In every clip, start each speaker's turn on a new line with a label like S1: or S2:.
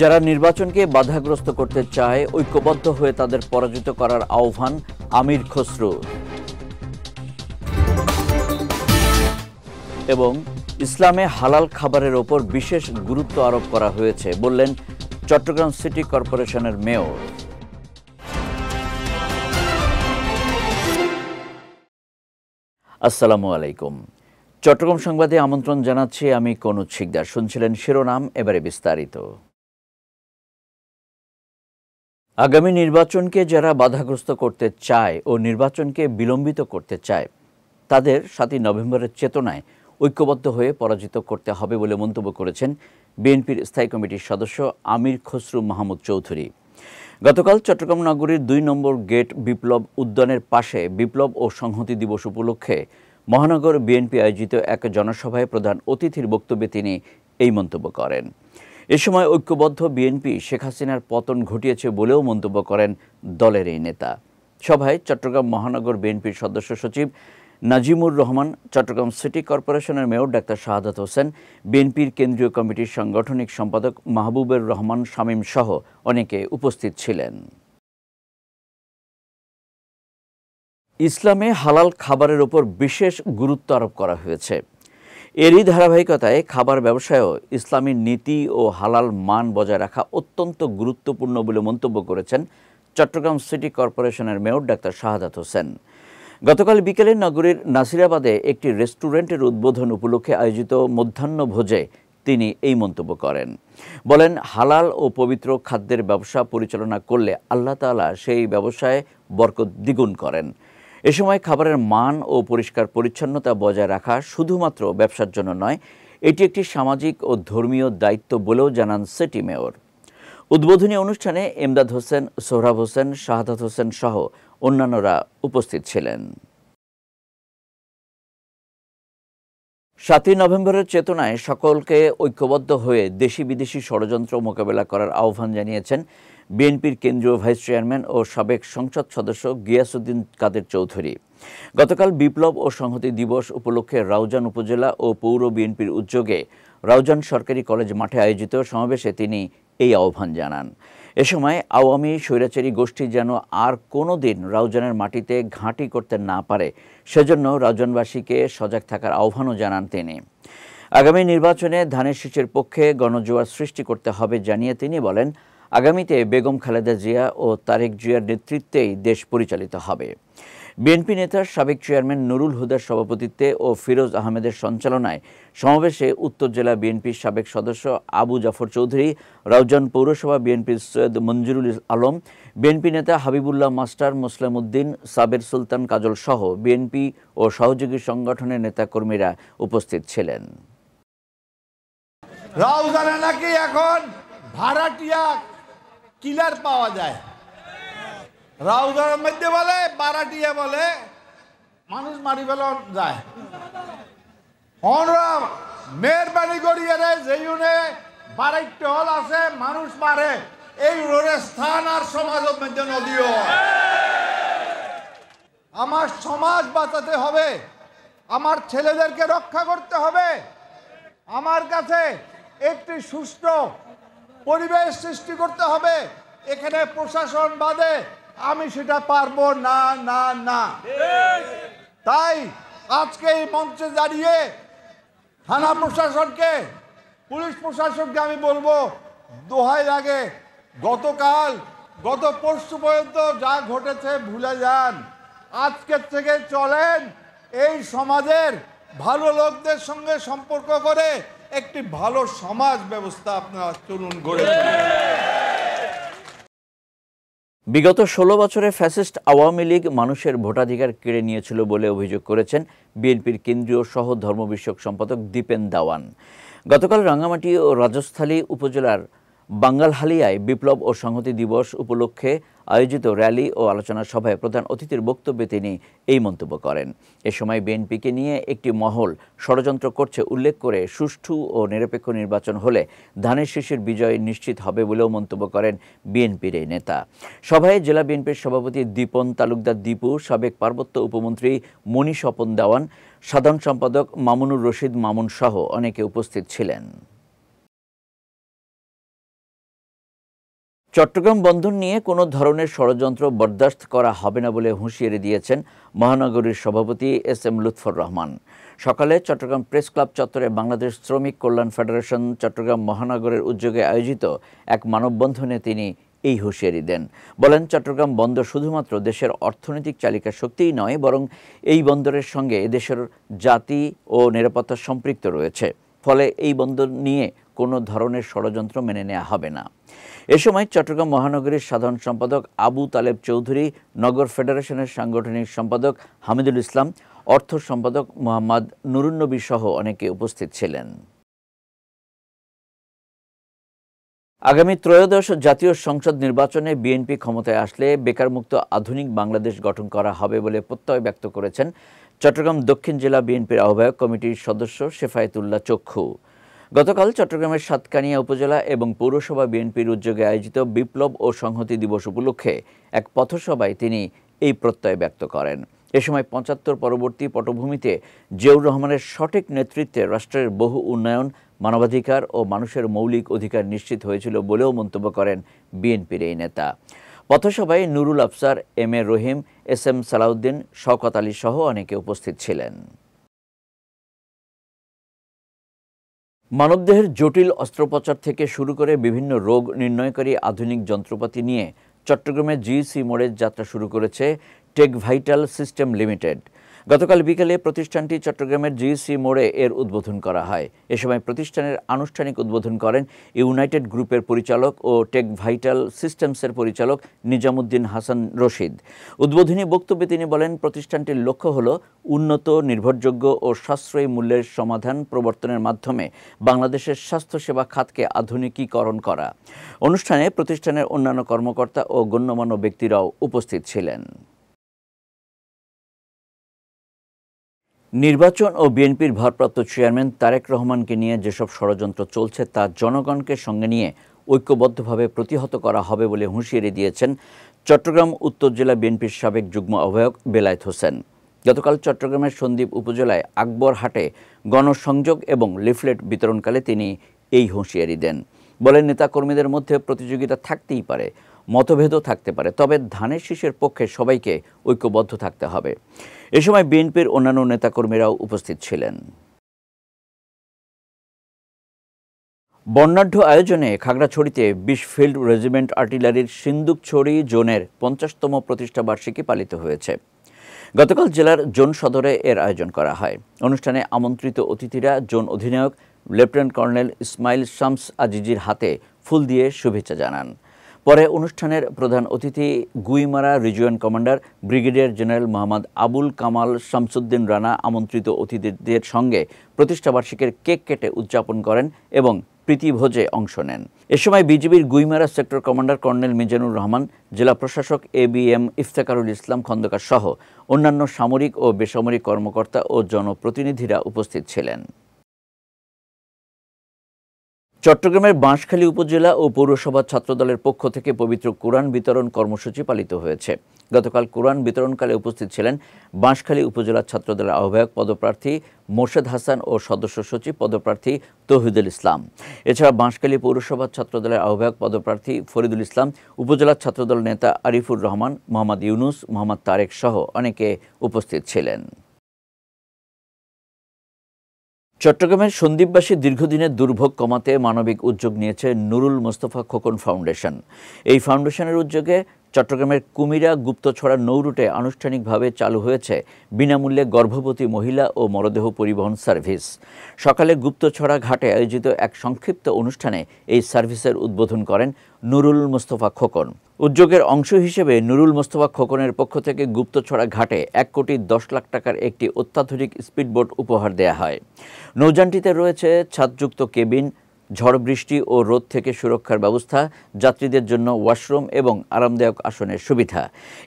S1: যারা নির্বাচনকে বাধাগ্রস্ত করতে চায় ঐক্যবদ্ধ হয়ে তাদের পরাজিত করার আহ্বান আমির খসরু। এবং ইসলামে হালাল খাবারের ওপর বিশেষ গুরুত্ব আরোপ করা হয়েছে বললেন চট্টগ্রাম সিটি কর্পোরেশনের মেয়র। আসসালামু আলাইকুম। চট্টগ্রাম সংবাদে আমন্ত্রণ জানাচ্ছি আমি কনুজ শিকদার। শুনছিলেন শিরোনাম, এবারে বিস্তারিত। আগামী নির্বাচনকে যারা বাধাগ্রস্ত করতে চায় ও নির্বাচনকে বিলম্বিত করতে চায় তাদের ৭ই নভেম্বরের চেতনায় ঐক্যবদ্ধ হয়ে পরাজিত করতে হবে বলে মন্তব্য করেছেন বিএনপির স্থায়ী কমিটির সদস্য আমির খসরু মাহমুদ চৌধুরী। গতকাল চট্টগ্রাম নগরীর ২ নম্বর গেট বিপ্লব উদ্যানের পাশে বিপ্লব ও সংহতি দিবস উপলক্ষে মহানগর বিএনপি আয়োজিত এক জনসভায় প্রধান অতিথির বক্তব্যে তিনি এই মন্তব্য করেন। এ সময় ঐক্যবদ্ধ বিএনপি শেখ হাসিনার পতন ঘটিয়েছে বলেও মন্তব্য করেন দলের এই নেতা। সভায় চট্টগ্রাম মহানগর বিএনপির সদস্য সচিব নাজিমুর রহমান, চট্টগ্রাম সিটি কর্পোরেশনের মেয়র ডাক্তার শাহাদাত হোসেন, বিএনপির কেন্দ্রীয় কমিটির সাংগঠনিক সম্পাদক মাহবুবের রহমান শামীম সহ অনেকে উপস্থিত ছিলেন। ইসলামে হালাল খাবারের ওপর বিশেষ গুরুত্ব আরোপ করা হয়েছে। এরই ধারাবাহিকতায় খাবার ব্যবসায়েও ইসলামী নীতি ও হালাল মান বজায় রাখা অত্যন্ত গুরুত্বপূর্ণ বলে মন্তব্য করেছেন চট্টগ্রাম সিটি কর্পোরেশনের মেয়র ডাক্তার শাহাদাত হোসেন। গতকাল বিকেলে নগরীর নাসিরাবাদে একটি রেস্টুরেন্টের উদ্বোধন উপলক্ষে আয়োজিত মধ্যাহ্নভোজে তিনি এই মন্তব্য করেন। বলেন, হালাল ও পবিত্র খাদ্যের ব্যবসা পরিচালনা করলে আল্লাহ তাআলা সেই ব্যবসায় বরকত দ্বিগুণ করেন। এ সময় খাবারের মান ও পরিষ্কার পরিচ্ছন্নতা বজায় রাখা শুধুমাত্র ব্যবসার জন্য নয়, এটি একটি সামাজিক ও ধর্মীয় দায়িত্ব বলেও জানান সিটি মেয়র। উদ্বোধনী অনুষ্ঠানে এমদাদ হোসেন, সোহরাব হোসেন, শাহাদাত হোসেন সহ অন্যান্যরা উপস্থিত ছিলেন। ৭ই নভেম্বরের চেতনায় সকলকে ঐক্যবদ্ধ হয়ে দেশি বিদেশি ষড়যন্ত্র মোকাবেলা করার আহ্বান জানিয়েছেন বিএনপির কেন্দ্রীয় ভাইস চেয়ারম্যান ও সাবেক সংসদ সদস্য গিয়াসউদ্দিন কাদের চৌধুরী। গতকাল বিপ্লব ও সংহতি দিবস উপলক্ষে রাউজান উপজেলা ও পৌর বিএনপির উদ্যোগে রাউজান সরকারি কলেজ মাঠে আয়োজিত সমাবেশে তিনি এই আহ্বান জানান। এ সময় আওয়ামী স্বৈরাচারী গোষ্ঠী যেন আর কোনো দিন রাউজানের মাটিতে ঘাঁটি করতে না পারে সেজন্য রাউজানবাসীকে সজাগ থাকার আহ্বানও জানান তিনি। আগামী নির্বাচনে ধানের শীষের পক্ষে গণজোয়ার সৃষ্টি করতে হবে জানিয়ে তিনি বলেন, আগামীতে বেগম খালেদা জিয়া ও তারেক জিয়ার নেতৃত্বেই দেশ পরিচালিত হবে। বিএনপি নেতার সাবেক চেয়ারম্যান নুরুল হুদার সভাপতিত্বে ও ফিরোজ আহমেদের সঞ্চালনায় সমাবেশে উত্তর জেলা বিএনপির সাবেক সদস্য আবু জাফর চৌধুরী, রাউজান পৌরসভা বিএনপির সৈয়দ মঞ্জুরুল আলম, বিএনপি নেতা হাবিবুল্লাহ মাস্টার, মুসলিম উদ্দিন, সাবের সুলতান কাজল সহ বিএনপি ও সহযোগী সংগঠনের নেতাকর্মীরা উপস্থিত ছিলেন।
S2: রাউজানে নাকি এখন ভাড়াটিয়া কিলার পাওয়া যায়। রাউজানের মধ্যে বলে বারাটিয়া বলে মানুষ মারি ফেলা যায়। মেহরবানি করিয়ে যেইনে বারাইতে হল আছে মানুষ মারে, এই রোডে স্থান আর সমাজের মধ্যে নদীও। আমার সমাজ বাঁচাতে হবে, আমার ছেলেদেরকে রক্ষা করতে হবে, আমার কাছে একটি সুস্থ পরিবেশ সৃষ্টি করতে হবে। এখানে প্রশাসন বাদে আমি সেটা পারবো না না না। তাই আজকে এই মঞ্চে দাঁড়িয়ে থানা প্রশাসনকে, পুলিশ প্রশাসনকে আমি বলবো, দোহাই লাগে, গত পরশু পর্যন্ত যা ঘটেছে ভুলে যান। আজকের থেকে চলেন এই সমাজের ভালো লোকদের সঙ্গে সম্পর্ক করে একটি ভালো সমাজ ব্যবস্থা আপনারা চলুন গড়ে তোলেন।
S1: বিগত ১৬ বছরে ফ্যাসিস্ট আওয়ামী লীগ মানুষের ভোটাধিকার কেড়ে নিয়েছিল বলে অভিযোগ করেছেন বিএনপির কেন্দ্রীয় সহ ধর্ম বিষয়ক সম্পাদক দীপেন দাওয়ান। গতকাল রাঙ্গামাটি ও রাজস্থলী উপজেলার বাঙ্গালহালিয়ায় বিপ্লব ও সংহতি দিবস উপলক্ষে আয়োজিত র্যালি ও আলোচনা সভায় প্রধান অতিথির বক্তব্যে তিনি এই মন্তব্য করেন। এ সময় বিএনপিকে নিয়ে একটি মহল ষড়যন্ত্র করছে উল্লেখ করে সুষ্ঠু ও নিরপেক্ষ নির্বাচন হলে ধানের শীষের বিজয় নিশ্চিত হবে বলেও মন্তব্য করেন বিএনপির এই নেতা। সভায় জেলা বিএনপির সভাপতি দীপন তালুকদার দীপু, সাবেক পার্বত্য উপমন্ত্রী মণি স্বপন দেওয়ান, সাধারণ সম্পাদক মামুনুর রশিদ মামুন সহ অনেকে উপস্থিত ছিলেন। চট্টগ্রাম বন্দর নিয়ে কোনো ধরনের ষড়যন্ত্র বরদাস্ত করা হবে না বলে হুঁশিয়ারি দিয়েছেন মহানগরীর সভাপতি এস.এম. লুৎফর রহমান। সকালে চট্টগ্রাম প্রেস ক্লাব চত্বরে বাংলাদেশ শ্রমিক কল্যাণ ফেডারেশন চট্টগ্রাম মহানগরের উদ্যোগে আয়োজিত এক মানববন্ধনে তিনি এই হুঁশিয়ারি দেন। বলেন, চট্টগ্রাম বন্দর শুধুমাত্র দেশের অর্থনৈতিক চালিকা শক্তিই নয়, বরং এই বন্দরের সঙ্গে এদেশের জাতি ও নিরাপত্তা সম্পৃক্ত রয়েছে। ফলে এই বন্দর নিয়ে কোনো ধরনের ষড়যন্ত্র মেনে নেওয়া হবে না। এ সময় চট্টগ্রাম মহানগরীর সাধারণ সম্পাদক আবু তালেব চৌধুরী, নগর ফেডারেশনের সাংগঠনিক সম্পাদক হামিদুল ইসলাম, অর্থ সম্পাদক মোহাম্মদ নুরুন্নবী সহ অনেকে উপস্থিত ছিলেন। আগামী ত্রয়োদশ জাতীয় সংসদ নির্বাচনে বিএনপি ক্ষমতায় আসলে বেকারমুক্ত আধুনিক বাংলাদেশ গঠন করা হবে বলে প্রত্যয় ব্যক্ত করেছেন চট্টগ্রাম দক্ষিণ জেলা বিএনপির আহ্বায়ক কমিটির সদস্য শেফায়েতুল্লাহ চক্ষু। গতকাল চট্টগ্রামের সাতকানিয়া উপজেলা এবং পৌরসভা বিএনপির উদ্যোগে আয়োজিত বিপ্লব ও সংহতি দিবস উপলক্ষে এক পথসভায় তিনি এই প্রত্যয় ব্যক্ত করেন। এ সময় ৭৫ পরবর্তী পটভূমিতে জিয়াউর রহমানের সঠিক নেতৃত্বে রাষ্ট্রের বহু উন্নয়ন, মানবাধিকার ও মানুষের মৌলিক অধিকার নিশ্চিত হয়েছিল বলেও মন্তব্য করেন বিএনপির এই নেতা। পথসভায় নুরুল আফসার, এম.এ. রহিম, এস.এম. সালাউদ্দিন, শওকত আলী সহ অনেকে উপস্থিত ছিলেন। মানবদেহের জটিল অস্ত্রোপচার থেকে শুরু করে বিভিন্ন রোগ নির্ণয়কারী আধুনিক যন্ত্রপাতি নিয়ে চট্টগ্রামের জিইসি মোড়ে যাত্রা শুরু করেছে টেক ভাইটাল সিস্টেম লিমিটেড। গতকাল বিকেলে প্রতিষ্ঠানটি চট্টগ্রামের জিইসি মোড়ে এর উদ্বোধন করা হয়। এ সময় প্রতিষ্ঠানের আনুষ্ঠানিক উদ্বোধন করেন ইউনাইটেড গ্রুপের পরিচালক ও টেক ভাইটাল সিস্টেমসের পরিচালক নিজামুদ্দিন হাসান রশিদ। উদ্বোধনী বক্তব্যে তিনি বলেন, প্রতিষ্ঠানটির লক্ষ্য হল উন্নত, নির্ভরযোগ্য ও সাশ্রয়ী মূল্যের সমাধান প্রবর্তনের মাধ্যমে বাংলাদেশের স্বাস্থ্যসেবা খাতকে আধুনিকীকরণ করা। অনুষ্ঠানে প্রতিষ্ঠানের অন্যান্য কর্মকর্তা ও গণ্যমান্য ব্যক্তিরাও উপস্থিত ছিলেন। নির্বাচন ও বিএনপির ভারপ্রাপ্ত চেয়ারম্যান তারেক রহমানকে নিয়ে যেসব ষড়যন্ত্র চলছে তা জনগণকে সঙ্গে নিয়ে ঐক্যবদ্ধভাবে প্রতিহত করা হবে বলে হুঁশিয়ারি দিয়েছেন চট্টগ্রাম উত্তর জেলা বিএনপির সাবেক যুগ্ম আহ্বায়ক বেলায়েত হোসেন। গতকাল চট্টগ্রামের সন্দ্বীপ উপজেলায় আকবরহাটে গণসংযোগ এবং লিফলেট বিতরণকালে তিনি এই হুঁশিয়ারি দেন। বলেন, নেতাকর্মীদের মধ্যে প্রতিযোগিতা থাকতেই পারে, মতভেদও থাকতে পারে, তবে ধানের শীষের পক্ষে সবাইকে ঐক্যবদ্ধ থাকতে হবে। এ সময় বিএনপির অন্যান্য নেতাকর্মীরাও উপস্থিত ছিলেন। বর্ণাঢ্য আয়োজনে খাগড়াছড়িতে ২০ ফিল্ড রেজিমেন্ট আর্টিলারির সিন্দুকছড়ি জোনের ৫০তম প্রতিষ্ঠা বার্ষিকী পালিত হয়েছে। গতকাল জেলার জোন সদরে এর আয়োজন করা হয়। অনুষ্ঠানে আমন্ত্রিত অতিথিরা জোন অধিনায়ক লেফটেন্যান্ট কর্নেল ইসমাইল শামস আজিজির হাতে ফুল দিয়ে শুভেচ্ছা জানান। পরে অনুষ্ঠানের প্রধান অতিথি Guimara region commander brigadier general Mohammad Abul Kamal Shamsuddin Rana আমন্ত্রিত অতিথিদের সঙ্গে প্রতিষ্ঠাবার্ষিকীর কেক কেটে উদযাপন করেন এবং প্রীতিভোজে অংশ নেন। এ সময় বিজিবির Guimara sector commander colonel Mizanur Rahman, জেলা প্রশাসক এবিএম ইফতেখারুল ইসলাম খন্দকার সহ অন্যান্য সামরিক ও বেসামরিক কর্মকর্তা ও জনপ্রতিনিধিরা উপস্থিত ছিলেন। চট্টগ্রামের বাঁশখালী উপজেলা ও পৌরসভা ছাত্রদলের পক্ষ থেকে পবিত্র কোরআন বিতরণ কর্মসূচি পালিত হয়েছে। গতকাল কোরআন বিতরণকালে উপস্থিত ছিলেন বাঁশখালী উপজেলা ছাত্রদলের আহ্বায়ক পদপ্রার্থী মোর্শেদ হাসান ও সদস্য সচিব পদপ্রার্থী তৌহিদুল ইসলাম। এছাড়া বাঁশখালী পৌরসভা ছাত্রদলের আহ্বায়ক পদপ্রার্থী ফরিদুল ইসলাম, উপজেলা ছাত্রদল নেতা আরিফুর রহমান, মোহাম্মদ ইউনুস, মোহাম্মদ তারেক সহ অনেকে উপস্থিত ছিলেন। চট্টগ্রামের সন্দ্বীপবাসী দীর্ঘদিনের দুর্ভোগ কমাতে মানবিক উদ্যোগ নিয়েছে নুরুল মোস্তফা খোকন ফাউন্ডেশন। এই ফাউন্ডেশনের উদ্যোগে চট্টগ্রামের কুমিরা গুপ্তছড়া নৌরুটে আনুষ্ঠানিকভাবে চালু হয়েছে বিনামূল্যে গর্ভবতী মহিলা ও মরদেহ পরিবহন সার্ভিস। সকালে গুপ্তছড়া ঘাটে আয়োজিত এক সংক্ষিপ্ত অনুষ্ঠানে এই সার্ভিসের উদ্বোধন করেন নুরুল মোস্তফা খোকন। উদ্যোগের অংশ হিসেবে নুরুল মোস্তফা খোকনের পক্ষ থেকে গুপ্তছড়া ঘাটে ১,১০,০০,০০০ টাকার একটি অত্যাধুনিক স্পিডবোট উপহার দেয়া হয়। নৌযানটিতে রয়েছে ছাদযুক্ত কেবিন, ঝড় বৃষ্টি ও রোদ থেকে সুরক্ষার ব্যবস্থা, যাত্রীদের জন্য ওয়াশরুম এবং আরামদায়ক আসনের সুবিধা।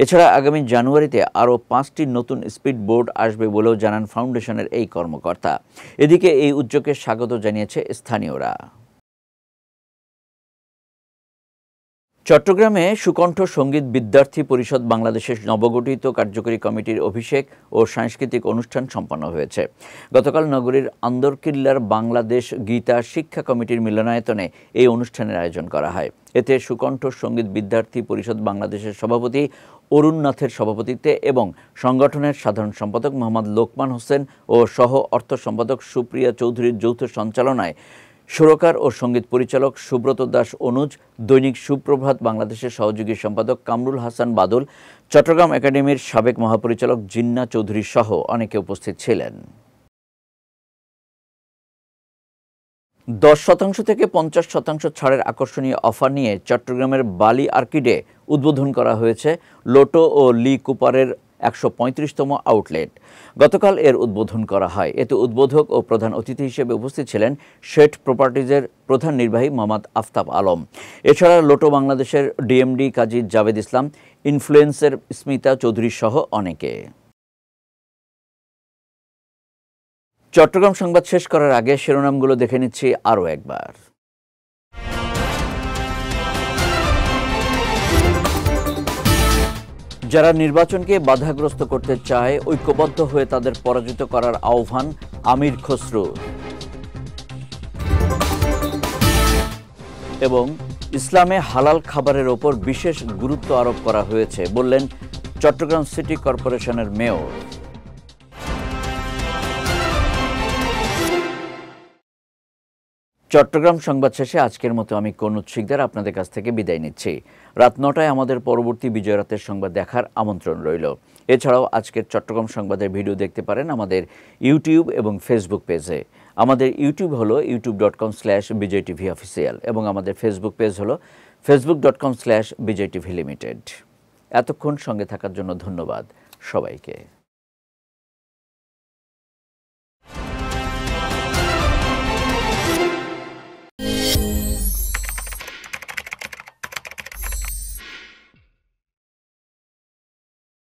S1: এছাড়া আগামী জানুয়ারিতে আরও ৫টি নতুন স্পিডবোট আসবে বলেও জানান ফাউন্ডেশনের এই কর্মকর্তা। এদিকে এই উদ্যোগকে স্বাগত জানিয়েছে স্থানীয়রা। চট্টগ্রামে সুকণ্ঠ সঙ্গীত বিদ্যার্থী পরিষদ বাংলাদেশের নবগঠিত কার্যকরী কমিটির অভিষেক ও সাংস্কৃতিক অনুষ্ঠান সম্পন্ন হয়েছে। গতকাল নগরীর আন্দরকিল্লার বাংলাদেশ গীতা শিক্ষা কমিটির মিলনায়তনে এই অনুষ্ঠানের আয়োজন করা হয়। এতে সুকণ্ঠ সঙ্গীত বিদ্যার্থী পরিষদ বাংলাদেশের সভাপতি অরুণ নাথের সভাপতিত্বে এবং সংগঠনের সাধারণ সম্পাদক মোহাম্মদ লোকমান হোসেন ও সহ অর্থ সম্পাদক সুপ্রিয়া চৌধুরীর যৌথ সঞ্চালনায় সুরকার ও সঙ্গীত পরিচালক সুব্রত দাস অনুজ, দৈনিক সুপ্রভাত বাংলাদেশের সহযোগী সম্পাদক কামরুল হাসান বাদল, চট্টগ্রাম একাডেমির সাবেক মহাপরিচালক জিন্না চৌধুরী সহ অনেকে উপস্থিত ছিলেন। 10% থেকে 50% ছাড়ের আকর্ষণীয় অফার নিয়ে চট্টগ্রামের বালি আর্কিডে উদ্বোধন করা হয়েছে লোটো ও লি কুপারের 135তম আউটলেট। গতকাল এর উদ্বোধন করা হয়। এতে উদ্বোধক ও প্রধান অতিথি হিসেবে উপস্থিত ছিলেন শেঠ প্রপার্টিজের প্রধান নির্বাহী মোহাম্মদ আফতাব আলম। এছাড়া লোটো বাংলাদেশের ডিএমডি কাজী জাভেদ ইসলাম, ইনফ্লুয়েন্সার স্মিতা চৌধুরী সহ অনেকে। চট্টগ্রাম সংবাদ শেষ করার আগে শিরোনামগুলো দেখে নিচ্ছি আরও একবার। যারা নির্বাচনকে বাধাগ্রস্ত করতে চায় ঐক্যবদ্ধ হয়ে তাদের পরাজিত করার আহ্বান আমির খসরু। এবং ইসলামে হালাল খাবারের ওপর বিশেষ গুরুত্ব আরোপ করা হয়েছে বললেন চট্টগ্রাম সিটি কর্পোরেশনের মেয়র। চট্টগ্রাম সংবাদ শেষে আজকের মতো আমি কনুত শিকদার আপনাদের কাছ থেকে বিদায় নিচ্ছি। রাত 9টায় আমাদের পরবর্তী বিজয় রাতের সংবাদ দেখার আমন্ত্রণ রইল। এছাড়াও আজকের চট্টগ্রাম সংবাদের ভিডিও দেখতে পারেন আমাদের ইউটিউব এবং ফেসবুক পেজে। আমাদের ইউটিউব হলো youtube.com/bijtvofficial এবং আমাদের ফেসবুক পেজ হলো facebook.com/bijtvlimited। এতক্ষণ সঙ্গে থাকার জন্য ধন্যবাদ সবাইকে।